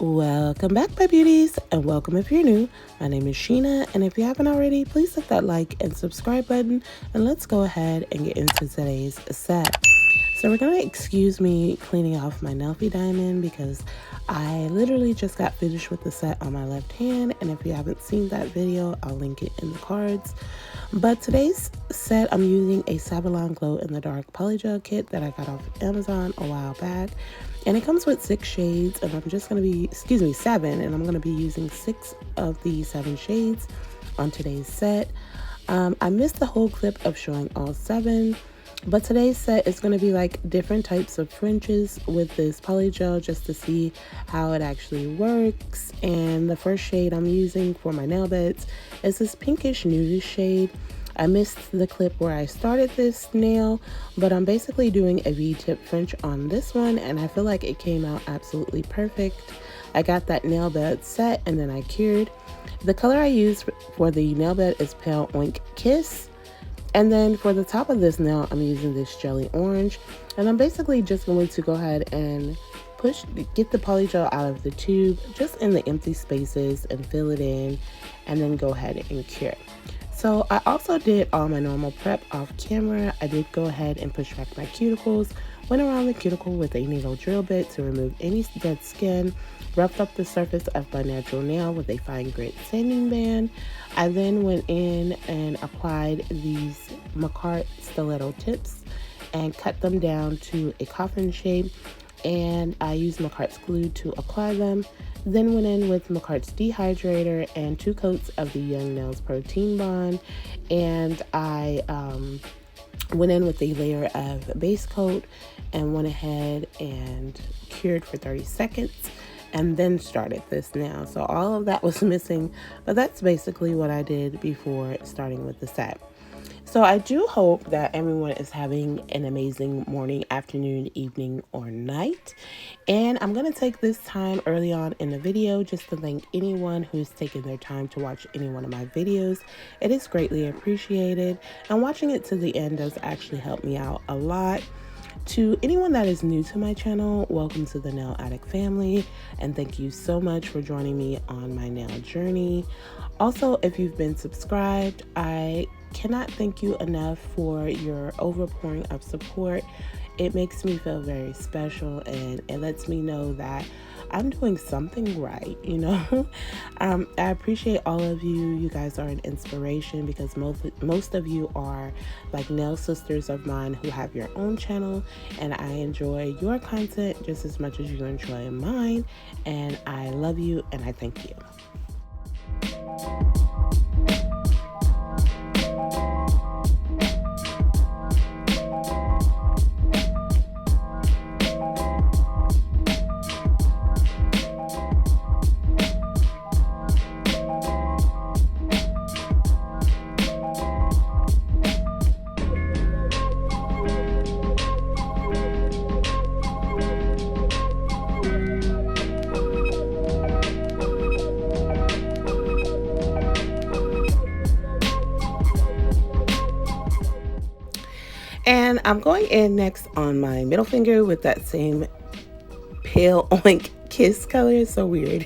Welcome back, my beauties, and welcome if you're new. My name is Sheena, and if you haven't already, please hit that like and subscribe button, and let's go ahead and get into today's set. So we're gonna excuse me cleaning off my Nelfie diamond because I literally just got finished with the set on my left hand, and if you haven't seen that video, I'll link it in the cards. But today's set, I'm using a Saviland Glow in the Dark Polygel kit that I got off Amazon a while back. And it comes with 6 shades, and I'm just going to be, 7, and I'm going to be using 6 of the 7 shades on today's set. I missed the whole clip of showing all 7, but today's set is going to be like different types of fringes with this polygel just to see how it actually works. And the first shade I'm using for my nail beds is this pinkish nudish shade. I missed the clip where I started this nail, but I'm basically doing a V-tip French on this one, and I feel like it came out absolutely perfect. I got that nail bed set and then I cured. The color I used for the nail bed is Pale Oink Kiss. And then for the top of this nail, I'm using this jelly orange, and I'm basically just going to go ahead and get the polygel out of the tube, just in the empty spaces, and fill it in, and then go ahead and cure. So I also did all my normal prep off camera. I did go ahead and push back my cuticles, went around the cuticle with a needle drill bit to remove any dead skin, roughed up the surface of my natural nail with a fine grit sanding band. I then went in and applied these Macart stiletto tips and cut them down to a coffin shape, and I used Macart's glue to apply them. Then went in with Macart's dehydrator and 2 coats of the Young Nails Protein Bond, and I went in with a layer of base coat and went ahead and cured for 30 seconds and then started this nail. So all of that was missing, but that's basically what I did before starting with the set. So I do hope that everyone is having an amazing morning, afternoon, evening, or night. And I'm going to take this time early on in the video just to thank anyone who's taken their time to watch any one of my videos. It is greatly appreciated, and watching it to the end does actually help me out a lot. To anyone that is new to my channel, welcome to the Nail Addict family, and thank you so much for joining me on my nail journey. Also, if you've been subscribed, I cannot thank you enough for your overpouring of support. It makes me feel very special, and it lets me know that I'm doing something right, you know. I appreciate all of you. You guys are an inspiration because most of you are like nail sisters of mine who have your own channel, and I enjoy your content just as much as you enjoy mine, and I love you and I thank you. And I'm going in next on my middle finger with that same Pale Oink Kiss color. It's so weird.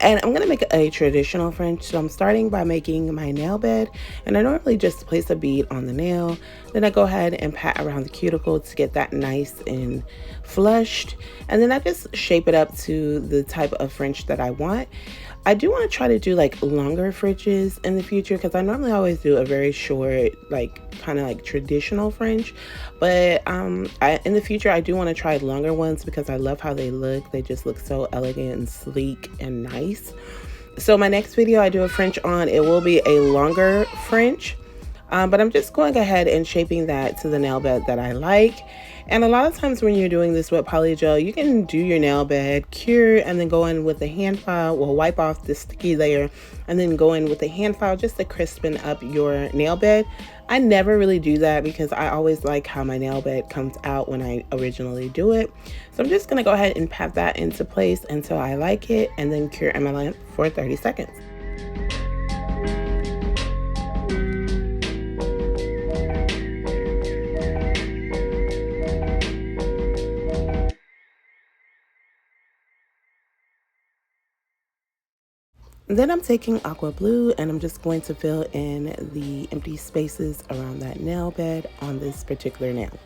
And I'm going to make a traditional French. So I'm starting by making my nail bed. And I normally just place a bead on the nail. Then I go ahead and pat around the cuticle to get that nice and flushed. And then I just shape it up to the type of French that I want. I do want to try to do like longer fringes in the future because I normally always do a very short, like kind of like traditional French, but in the future I do want to try longer ones because I love how they look. They just look so elegant and sleek and nice. So my next video I do a French on, it will be a longer French, but I'm just going ahead and shaping that to the nail bed that I like. And a lot of times when you're doing this with polygel, you can do your nail bed, cure, and then go in with a hand file. We'll wipe off the sticky layer and then go in with a hand file just to crispen up your nail bed. I never really do that because I always like how my nail bed comes out when I originally do it. So I'm just going to go ahead and pat that into place until I like it, and then cure my lamp for 30 seconds. Then I'm taking aqua blue and I'm just going to fill in the empty spaces around that nail bed on this particular nail.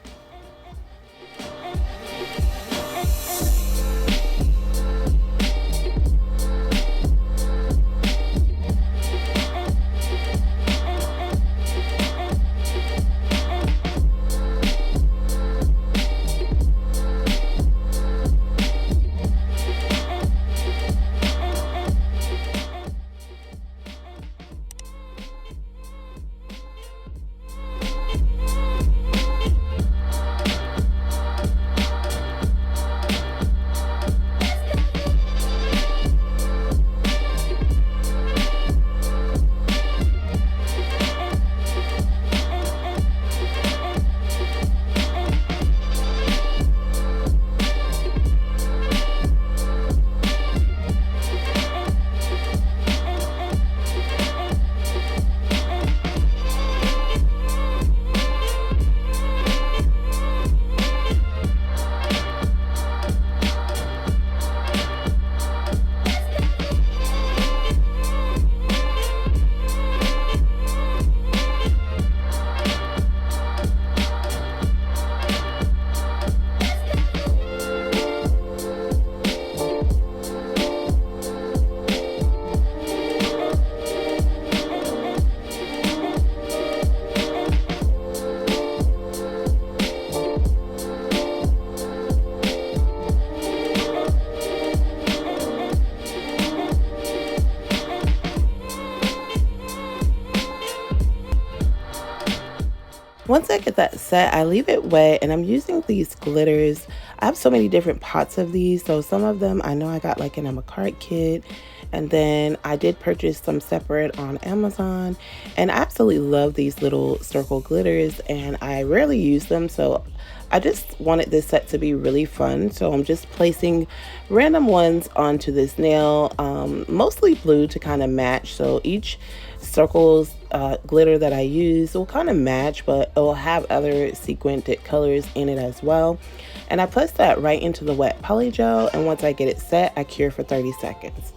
Once I get that set, I leave it wet and I'm using these glitters. I have so many different pots of these. So some of them I know I got like in a cart kit. And then I did purchase some separate on Amazon. And I absolutely love these little circle glitters and I rarely use them. So I just wanted this set to be really fun. So I'm just placing random ones onto this nail, mostly blue to kind of match. So each circles glitter that I use will kind of match, but it will have other sequined colors in it as well. And I place that right into the wet polygel, and once I get it set, I cure for 30 seconds.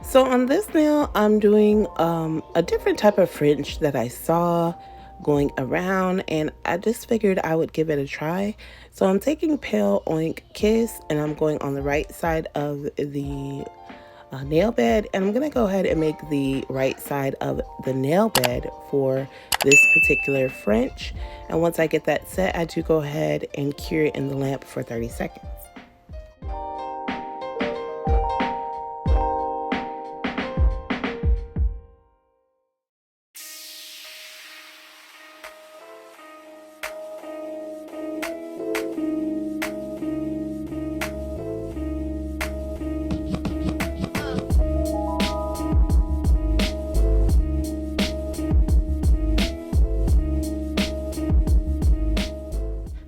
So on this nail, I'm doing a different type of fringe that I saw going around, and I just figured I would give it a try. So I'm taking Pale Oink Kiss, and I'm going on the right side of the nail bed, and I'm gonna go ahead and make the right side of the nail bed for this particular fringe. And once I get that set, I do go ahead and cure it in the lamp for 30 seconds.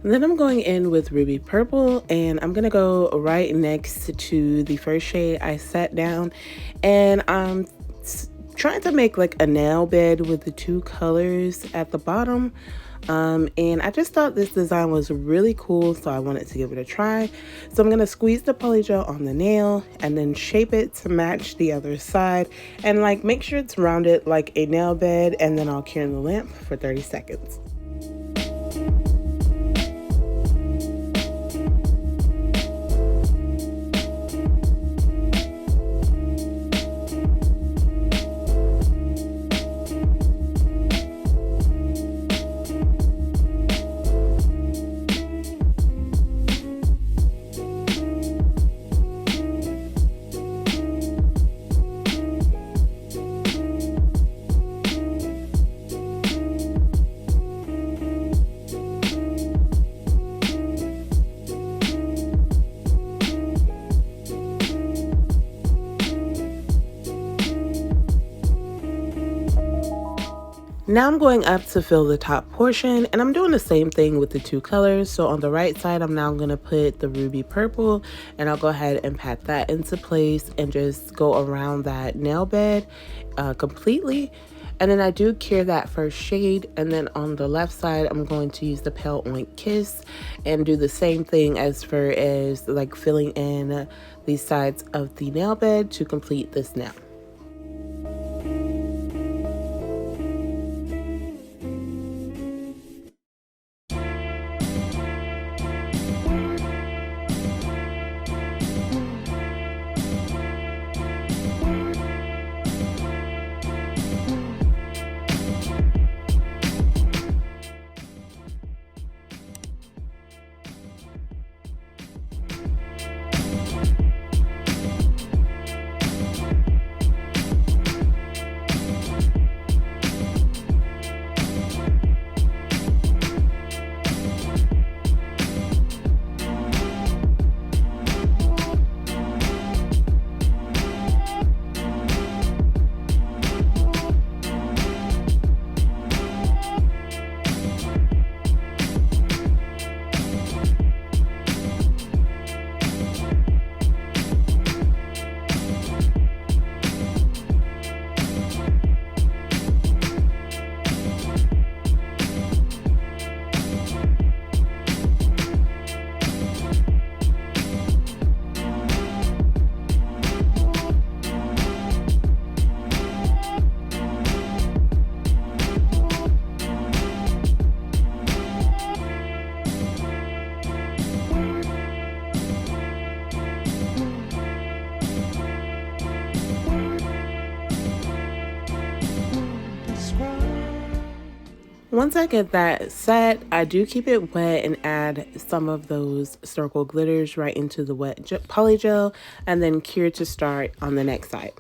Then I'm going in with Ruby Purple, and I'm gonna go right next to the first shade I set down, and I'm trying to make like a nail bed with the two colors at the bottom. And I just thought this design was really cool, so I wanted to give it a try. So I'm gonna squeeze the polygel on the nail and then shape it to match the other side, and like make sure it's rounded like a nail bed, and then I'll cure in the lamp for 30 seconds. Now I'm going up to fill the top portion, and I'm doing the same thing with the two colors. So on the right side, I'm now going to put the ruby purple, and I'll go ahead and pat that into place and just go around that nail bed completely. And then I do cure that first shade, and then on the left side, I'm going to use the Pale Oink Kiss and do the same thing as far as like filling in these sides of the nail bed to complete this nail. Once I get that set, I do keep it wet and add some of those circle glitters right into the wet polygel, and then cure to start on the next side.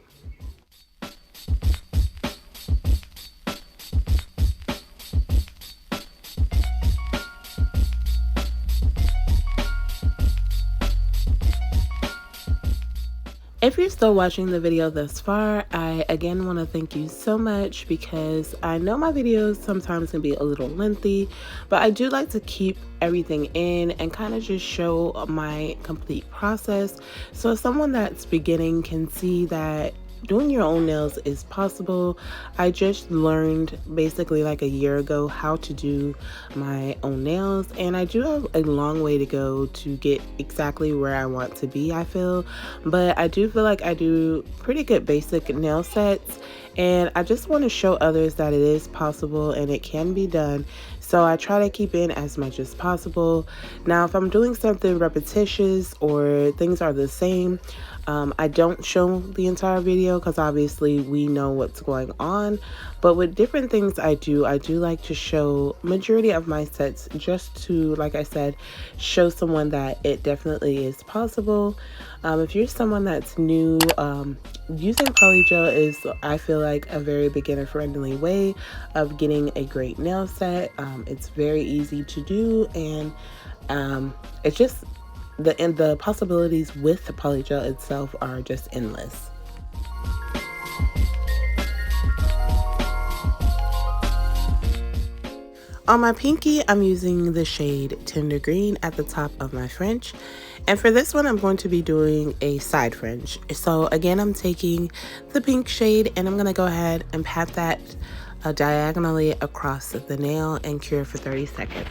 If you're still watching the video thus far, I again want to thank you so much, because I know my videos sometimes can be a little lengthy, but I do like to keep everything in and kind of just show my complete process, so someone that's beginning can see that doing your own nails is possible. I just learned basically like a year ago how to do my own nails, and I do have a long way to go to get exactly where I want to be, I feel, but I do feel like I do pretty good basic nail sets, and I just want to show others that it is possible and it can be done. So I try to keep in as much as possible. Now, if I'm doing something repetitious or things are the same, I don't show the entire video because obviously we know what's going on. But with different things I do like to show majority of my sets just to, like I said, show someone that it definitely is possible. If you're someone that's new, using polygel is, I feel like, a very beginner friendly way of getting a great nail set. It's very easy to do, and it's just the possibilities with the polygel itself are just endless. On my pinky, I'm using the shade Tender Green at the top of my French. And for this one, I'm going to be doing a side French. So again, I'm taking the pink shade and I'm going to go ahead and pat that diagonally across the nail and cure for 30 seconds.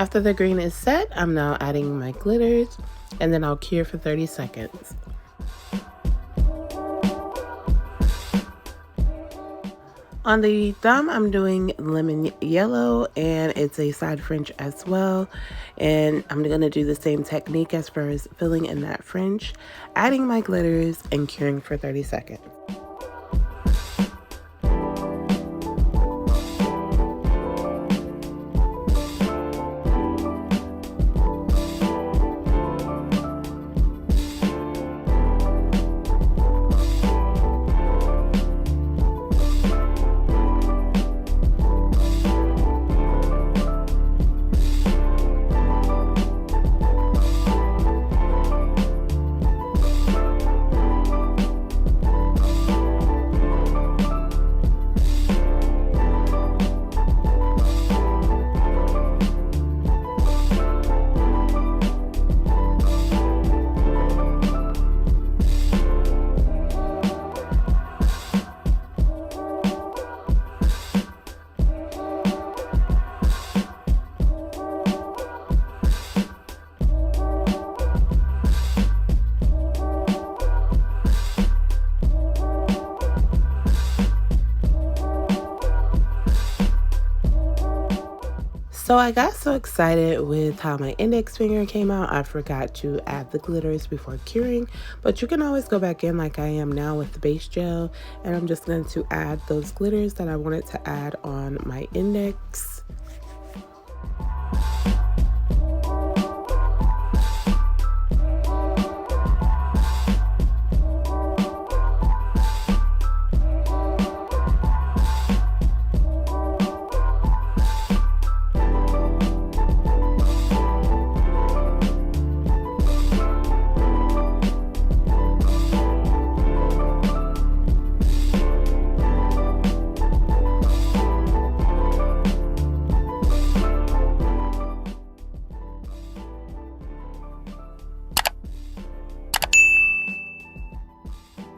After the green is set, I'm now adding my glitters, and then I'll cure for 30 seconds. On the thumb, I'm doing lemon yellow, and it's a side fringe as well. And I'm going to do the same technique as far as filling in that fringe, adding my glitters, and curing for 30 seconds. So I got so excited with how my index finger came out, I forgot to add the glitters before curing, but you can always go back in like I am now with the base gel, and I'm just going to add those glitters that I wanted to add on my index.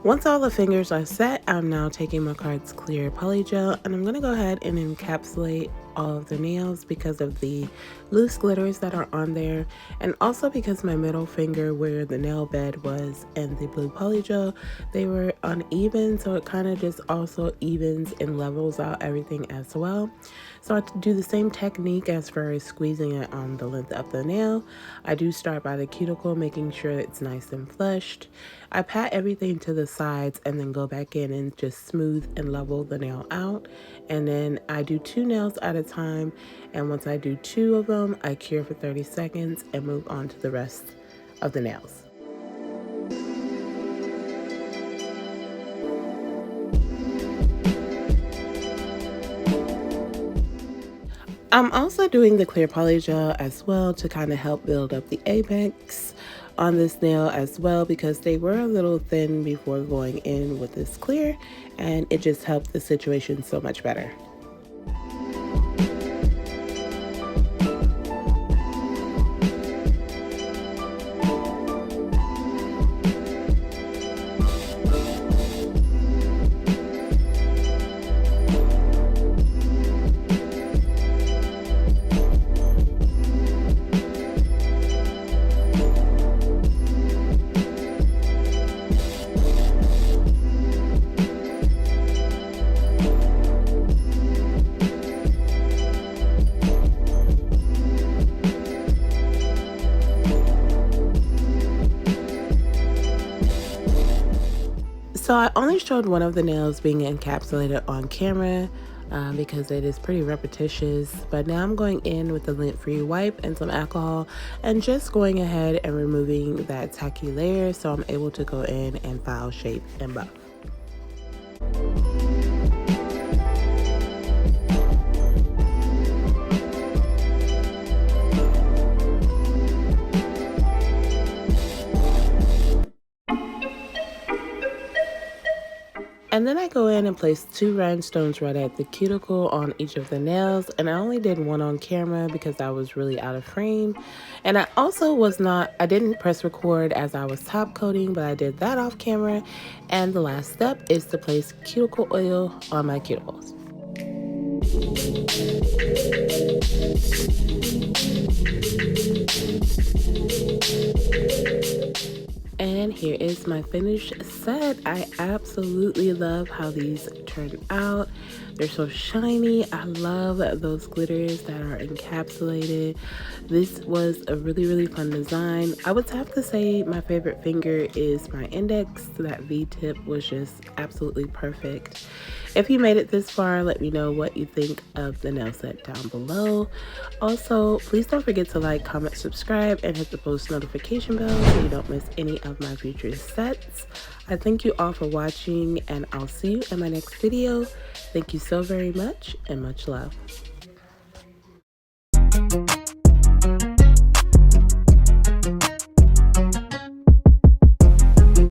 Once all the fingers are set, I'm now taking my card's clear polygel, and I'm going to go ahead and encapsulate all of the nails because of the loose glitters that are on there, and also because my middle finger where the nail bed was and the blue polygel, they were uneven, so it kind of just also evens and levels out everything as well. So I do the same technique as far as squeezing it on the length of the nail. I do start by the cuticle, making sure it's nice and flushed. I pat everything to the sides and then go back in and just smooth and level the nail out. And then I do 2 nails at a time. And once I do 2 of them, I cure for 30 seconds and move on to the rest of the nails. I'm also doing the clear polygel as well to kind of help build up the apex on this nail as well, because they were a little thin before going in with this clear, and it just helped the situation so much better. So I only showed one of the nails being encapsulated on camera because it is pretty repetitious, but now I'm going in with a lint-free wipe and some alcohol and just going ahead and removing that tacky layer so I'm able to go in and file, shape, and buff. And then I go in and place 2 rhinestones right at the cuticle on each of the nails, and I only did 1 on camera because I was really out of frame. And I also I didn't press record as I was top coating, but I did that off camera. And the last step is to place cuticle oil on my cuticles. And here is my finished set. I absolutely love how these turn out. They're so shiny. I love those glitters that are encapsulated. This was a really fun design. I would have to say my favorite finger is my index. That V-tip was just absolutely perfect. If you made it this far, let me know what you think of the nail set down below. Also, please don't forget to like, comment, subscribe, and hit the post notification bell so you don't miss any of my future sets. I thank you all for watching, and I'll see you in my next video. Thank you so very much, and much love.